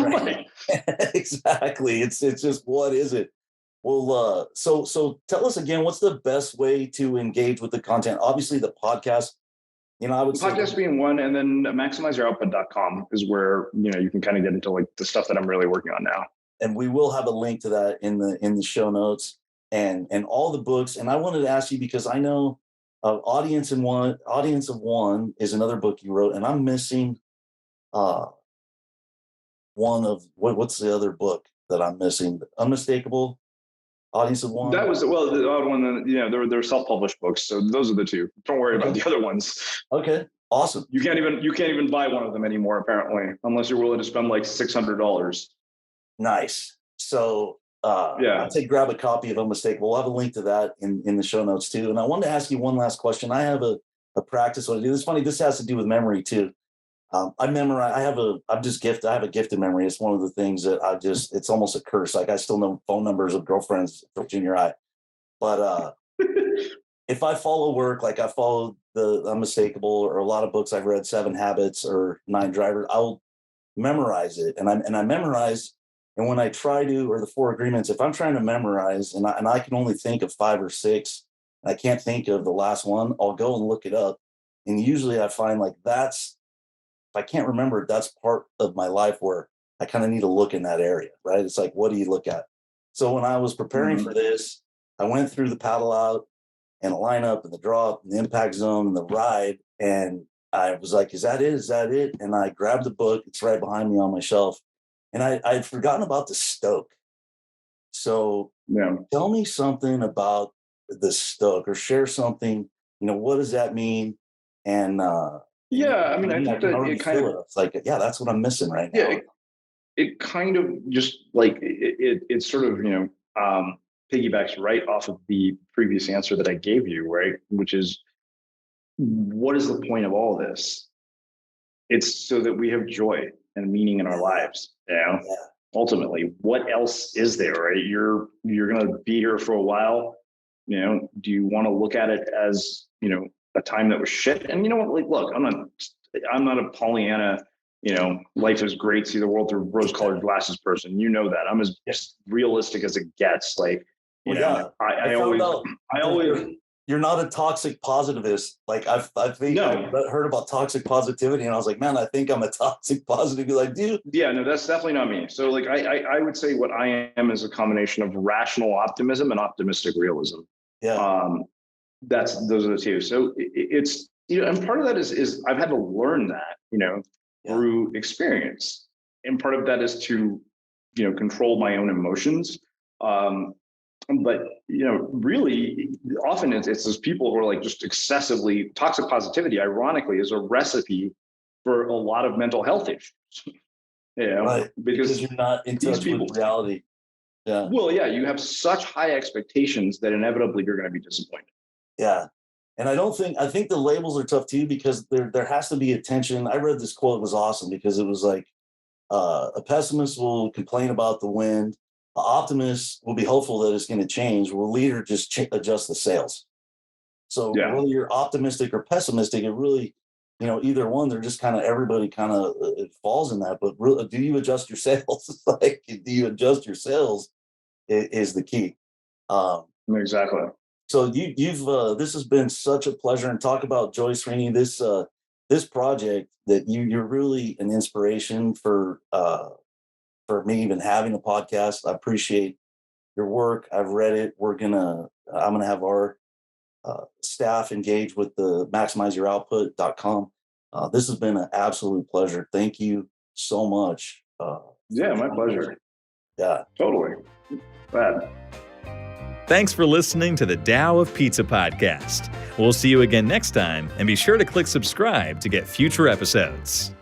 Right. Exactly. It's just, what is it? Well, so tell us again, what's the best way to engage with the content? Obviously the podcast, I would say podcast being one, and then maximizeyouroutput.com is where, you can kind of get into like the stuff that I'm really working on now. And we will have a link to that in the show notes and all the books. And I wanted to ask you, because I know Audience of One is another book you wrote, and I'm missing one of what's the other book that I'm missing? Unmistakable, Audience of One. That was the other one. They're self-published books, so those are the two. Don't worry about the other ones. Okay, awesome. You can't even buy one of them anymore, apparently, unless you're willing to spend like $600. Nice. So I'd say grab a copy of Unmistakable. We'll have a link to that in the show notes too. And I wanted to ask you one last question. I have a practice what I do. It's funny. This has to do with memory too. I memorize. I have a gifted memory. It's one of the things that it's almost a curse. Like, I still know phone numbers of girlfriends from junior high. But if I follow work, like I follow the Unmistakable or a lot of books I've read, 7 Habits or 9 Drivers, I'll memorize it. And I memorize. And when I try to, or the 4 Agreements, if I'm trying to memorize and I can only think of 5 or 6, and I can't think of the last one, I'll go and look it up. And usually I find like if I can't remember it, that's part of my life where I kind of need to look in that area, right? It's like, what do you look at? So when I was preparing for this, I went through the paddle out and a lineup and the drop and the impact zone and the ride. And I was like, is that it? Is that it? And I grabbed the book. It's right behind me on my shelf. And I'd forgotten about the Stoke. So tell me something about the Stoke, or share something, what does that mean? And I mean, I think that it kind of, it's like, that's what I'm missing right now. It kind of just like, it sort of, piggybacks right off of the previous answer that I gave you, right? Which is, what is the point of all this? it's so that we have joy and meaning in our lives. Yeah. Ultimately, what else is there, right? You're going to be here for a while. Do you want to look at it as, a time that was shit? And you know what, like, look, I'm not a Pollyanna, life is great, see the world through rose-colored glasses person. You know that. I'm as realistic as it gets. Like, I always you're not a toxic positivist. Like I heard about toxic positivity, and I was like, man, I think I'm a toxic positive because I do. Yeah, no, that's definitely not me. So like, I would say what I am is a combination of rational optimism and optimistic realism. Yeah. Those are the two. So it's, and part of that is I've had to learn that, through experience. And part of that is to, control my own emotions. But, really often it's those people who are like just excessively toxic positivity, ironically, is a recipe for a lot of mental health issues. Right. Because you're not in touch with reality. Yeah. Well, yeah, you have such high expectations that inevitably you're going to be disappointed. Yeah. And I think the labels are tough too, because there has to be a tension. I read this quote, it was awesome, because it was like, a pessimist will complain about the wind. An optimist will be hopeful that it's going to change. Will a leader just adjust the sails? So whether you're optimistic or pessimistic, it really, either one, they're just kind of, everybody kind of it falls in that. But really, do you adjust your sails? Like, do you adjust your sails is the key. Exactly. So you've this has been such a pleasure, and talk about joy, Srini. This project that you're really an inspiration for me even having a podcast. I appreciate your work. I've read it. I'm gonna have our staff engage with the maximizeyouroutput.com. This has been an absolute pleasure. Thank you so much. My pleasure. Yeah, totally. Glad. Thanks for listening to the Tao of Pizza podcast. We'll see you again next time, and be sure to click subscribe to get future episodes.